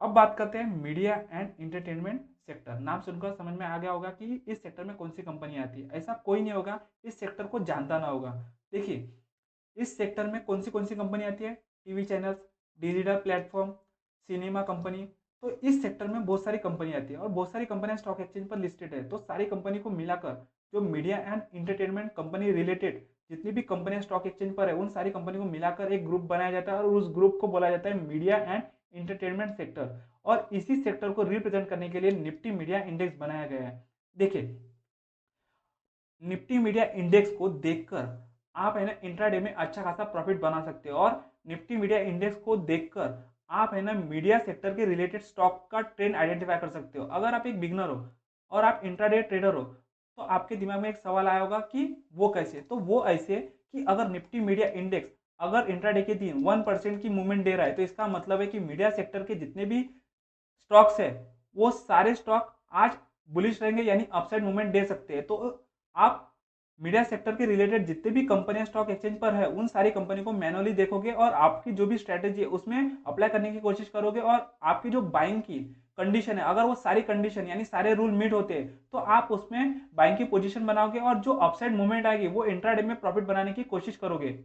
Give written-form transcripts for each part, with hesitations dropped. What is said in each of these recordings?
अब बात करते हैं मीडिया एंड एंटरटेनमेंट सेक्टर। नाम सुनकर समझ में आ गया होगा कि इस सेक्टर में कौन सी कंपनी आती है। ऐसा कोई नहीं होगा इस सेक्टर को जानता ना होगा। देखिए, इस सेक्टर में कौन सी कंपनी आती है? TV channels, digital platform, cinema company. तो इस सेक्टर में बहुत सारी कंपनी आती है और बहुत सारी कंपनियां स्टॉक एक्सचेंज पर लिस्टेड है। तो सारी कंपनी को मिलाकर जो media and entertainment company related जितनी भी कंपनियां स्टॉक एक्सचेंज पर है उन सारी कंपनी को मिलाकर एक ग्रुप बनाया जाता है और उस ग्रुप को बोला जाता है मीडिया एंड इंटरटेनमेंट सेक्टर। और इसी सेक्टर को रिप्रेजेंट करने के लिए निफ्टी मीडिया इंडेक्स बनाया गया है। देखिए, निफ्टी मीडिया इंडेक्स को देखकर आप है ना इंट्राडे में अच्छा खासा प्रॉफिट बना सकते हो। और निफ्टी मीडिया इंडेक्स को देखकर आप है ना मीडिया सेक्टर के रिलेटेड स्टॉक का ट्रेंड आइडेंटिफाई कर सकते हो। अगर आप एक बिगनर हो और आप इंट्राडे ट्रेडर हो तो आपके दिमाग में एक सवाल आया होगा कि वो कैसे। तो वो ऐसे कि अगर निफ्टी मीडिया इंडेक्स अगर इंट्राडे के दिन 1% की मूवमेंट दे रहा है तो इसका मतलब है कि मीडिया सेक्टर के जितने भी स्टॉक्स है वो सारे स्टॉक आज बुलिश रहेंगे, यानी अपसाइड मूवमेंट दे सकते हैं। तो आप मीडिया सेक्टर के रिलेटेड जितने भी कंपनियां स्टॉक एक्सचेंज पर है उन सारी कंपनी को मैनुअली देखोगे और आपकी जो भी स्ट्रेटेजी है उसमें अप्लाई करने की कोशिश करोगे। और आपकी जो बाइंग की कंडीशन है अगर वो सारी कंडीशन यानी सारे रूल मीट होते हैं तो आप उसमें बाइंग की पोजीशन बनाओगे और जो अपसाइड मूवमेंट आएगी वो इंट्राडे में प्रॉफिट बनाने की कोशिश करोगे।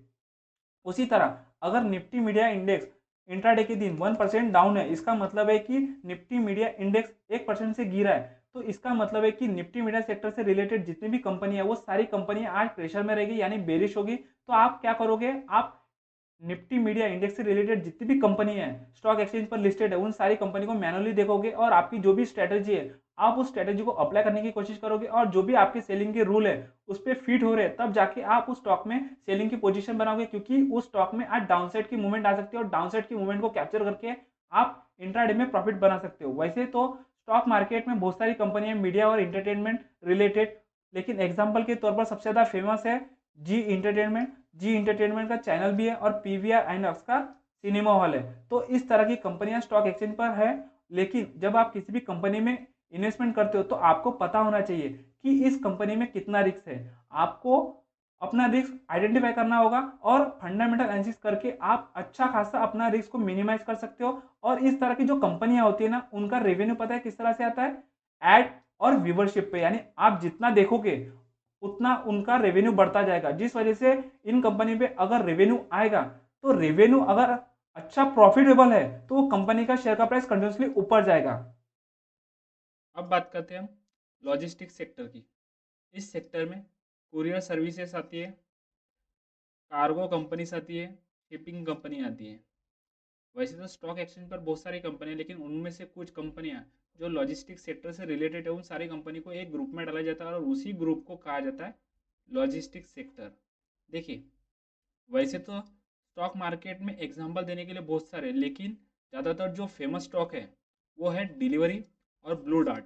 उसी तरह अगर निफ्टी मीडिया इंडेक्स इंट्राडे के दिन 1% डाउन है, इसका मतलब है कि निफ्टी मीडिया इंडेक्स 1% से गिरा है। तो इसका मतलब है कि निफ्टी मीडिया सेक्टर से रिलेटेड जितनी भी कंपनी है वो सारी कंपनियां आज प्रेशर में रहेगी यानी बेरिश होगी। तो आप क्या करोगे, आप निफ्टी मीडिया इंडेक्स से रिलेटेड जितनी भी कंपनी है स्टॉक एक्सचेंज पर लिस्टेड है उन सारी कंपनी को मैनुअली देखोगे और आपकी जो भी स्ट्रेटेजी है आप उस स्ट्रेटेजी को अप्लाई करने की कोशिश करोगे और जो भी आपके सेलिंग के रूल है उस पर फिट हो रहे हैं तब जाके आप उस स्टॉक में सेलिंग की पोजीशन बनाओगे, क्योंकि उस स्टॉक में आज डाउनसाइड की मूवमेंट आ सकती है और डाउनसाइड की मूवमेंट को कैप्चर करके आप इंट्राडे में प्रॉफिट बना सकते हो। वैसे तो स्टॉक मार्केट में बहुत सारी कंपनियां मीडिया और इंटरटेनमेंट रिलेटेड, लेकिन एग्जाम्पल के तौर पर सबसे ज्यादा फेमस है जी इंटरटेनमेंट। जी इंटरटेनमेंट का चैनल भी है और पीवीआर आइनॉक्स का सिनेमा हॉल है। तो इस तरह की कंपनियां स्टॉक एक्सचेंज पर है। लेकिन जब आप किसी भी कंपनी में इन्वेस्टमेंट करते हो तो आपको पता होना चाहिए कि इस कंपनी में कितना रिस्क है। आपको अपना रिस्क आइडेंटिफाई करना होगा और फंडामेंटल एनालिसिस करके आप अच्छा खासा अपना रिस्क को मिनिमाइज कर सकते हो। और इस तरह की जो कंपनियां होती है ना उनका रेवेन्यू पता है किस तरह से आता है, एड और व्यूवरशिप पे, यानी आप जितना देखोगे उतना उनका रेवेन्यू बढ़ता जाएगा। जिस वजह से इन कंपनी पे अगर रेवेन्यू आएगा तो रेवेन्यू अगर अच्छा प्रॉफिटेबल है तो वो कंपनी का शेयर का प्राइस कंटिन्यूसली ऊपर जाएगा। अब बात करते हैं हम लॉजिस्टिक्स सेक्टर की। इस सेक्टर में कुरियर सर्विसेज आती है, कार्गो कंपनीज आती है, शिपिंग कंपनी आती है। वैसे तो स्टॉक एक्सचेंज पर बहुत सारी कंपनियां, लेकिन उनमें से कुछ कंपनियां जो लॉजिस्टिक्स सेक्टर से रिलेटेड है उन सारी कंपनी को एक ग्रुप में डाला जाता है और उसी ग्रुप को कहा जाता है लॉजिस्टिक्स सेक्टर। देखिए, वैसे तो स्टॉक मार्केट में एग्जांपल देने के लिए बहुत सारे, लेकिन ज़्यादातर जो फेमस स्टॉक है वो है डिलीवरी और ब्लू डार्ट।